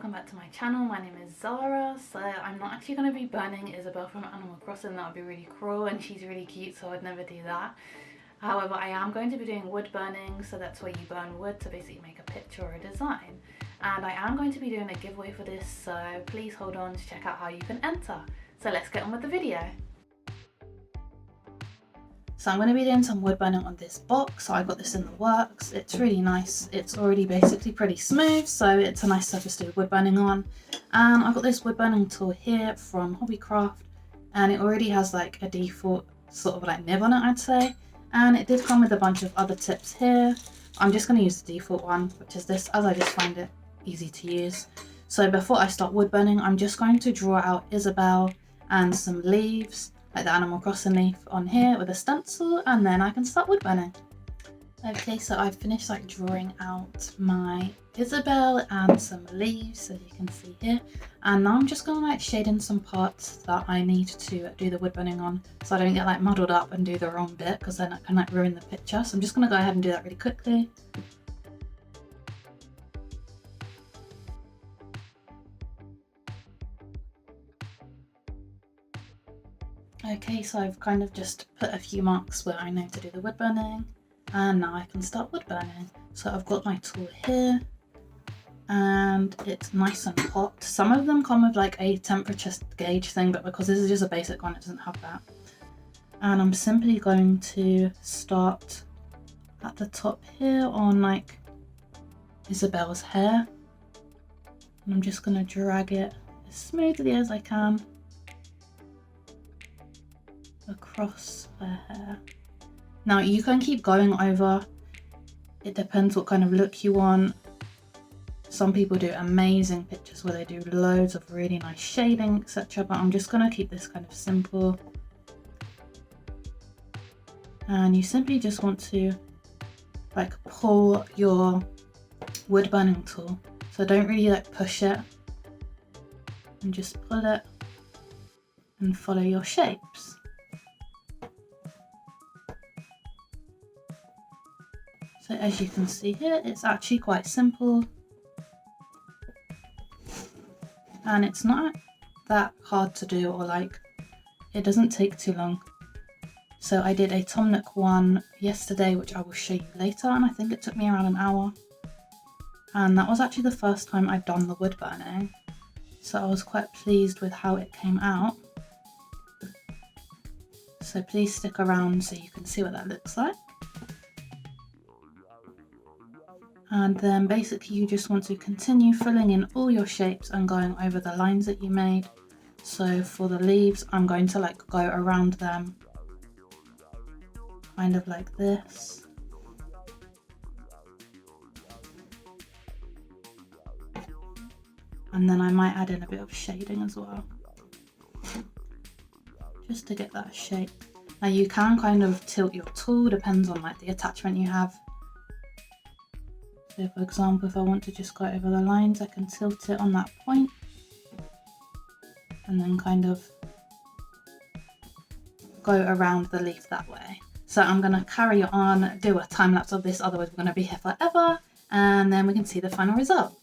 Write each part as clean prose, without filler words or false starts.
welcome back to my channel. My name is Zara. So I'm not actually going to be burning Isabelle from Animal Crossing. That would be really cruel and she's really cute, so I'd never do that. However, I am going to be doing wood burning, so that's where you burn wood to basically make a picture or a design. And I am going to be doing a giveaway for this, so please hold on to check out how you can enter. So let's get on with the video. So I'm going to be doing some wood burning on this box. So I got this in the works. It's really nice. It's already basically pretty smooth, so it's a nice surface to do wood burning on. And I got this wood burning tool here from Hobbycraft, and it already has like a default sort of like nib on it, I'd say. And it did come with a bunch of other tips here. I'm just going to use the default one, which is this, as I just find it easy to use. So before I start wood burning, I'm just going to draw out Isabelle and some leaves, like the Animal Crossing leaf on here with a stencil, and then I can start wood burning. Okay, so I've finished like drawing out my Isabelle and some leaves, as you can see here, and now I'm just gonna like shade in some parts that I need to do the wood burning on, so I don't get like muddled up and do the wrong bit, because then it can like ruin the picture. So I'm just gonna go ahead and do that really quickly. Okay, so I've kind of just put a few marks where I know to do the wood burning, and now I can start wood burning. So I've got my tool here, and it's nice and hot. Some of them come with like a temperature gauge thing, but because this is just a basic one, it doesn't have that. And I'm simply going to start at the top here on like Isabelle's hair, and I'm just going to drag it as smoothly as I can across her hair. Now you can keep going over, it depends what kind of look you want. Some people do amazing pictures where they do loads of really nice shading, etc., but I'm just going to keep this kind of simple. And you simply just want to like pull your wood burning tool, so don't really like push it, and just pull it and follow your shapes. So as you can see here, it's actually quite simple, and it's not that hard to do, or like it doesn't take too long. So I did a Tom Nook one yesterday, which I will show you later, and I think it took me around an hour, and that was actually the first time I'd done the wood burning, so I was quite pleased with how it came out. So please stick around so you can see what that looks like. And then basically you just want to continue filling in all your shapes and going over the lines that you made. So for the leaves, I'm going to like go around them kind of like this. And then I might add in a bit of shading as well, just to get that shape. Now you can kind of tilt your tool, depends on like the attachment you have. So for example, if I want to just go over the lines, I can tilt it on that point and then kind of go around the leaf that way. So I'm going to carry on, do a time lapse of this, otherwise we're going to be here forever, and then we can see the final result.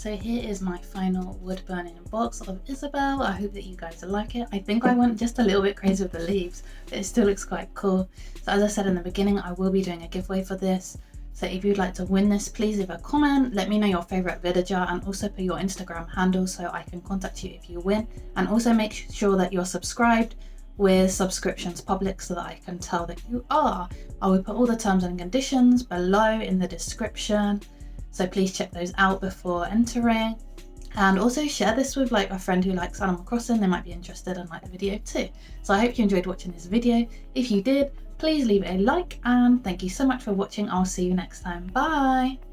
So here is my final wood burning box of Isabelle. I hope that you guys like it. I think I went just a little bit crazy with the leaves, but it still looks quite cool. So as I said in the beginning, I will be doing a giveaway for this. So if you'd like to win this, please leave a comment, let me know your favorite villager, and also put your Instagram handle so I can contact you if you win. And also make sure that you're subscribed with subscriptions public so that I can tell that you are. I will put all the terms and conditions below in the description, so please check those out before entering. And also share this with like a friend who likes Animal Crossing. They might be interested and like the video too. So I hope you enjoyed watching this video. If you did, please leave a like, and thank you so much for watching. I'll see you next time. Bye.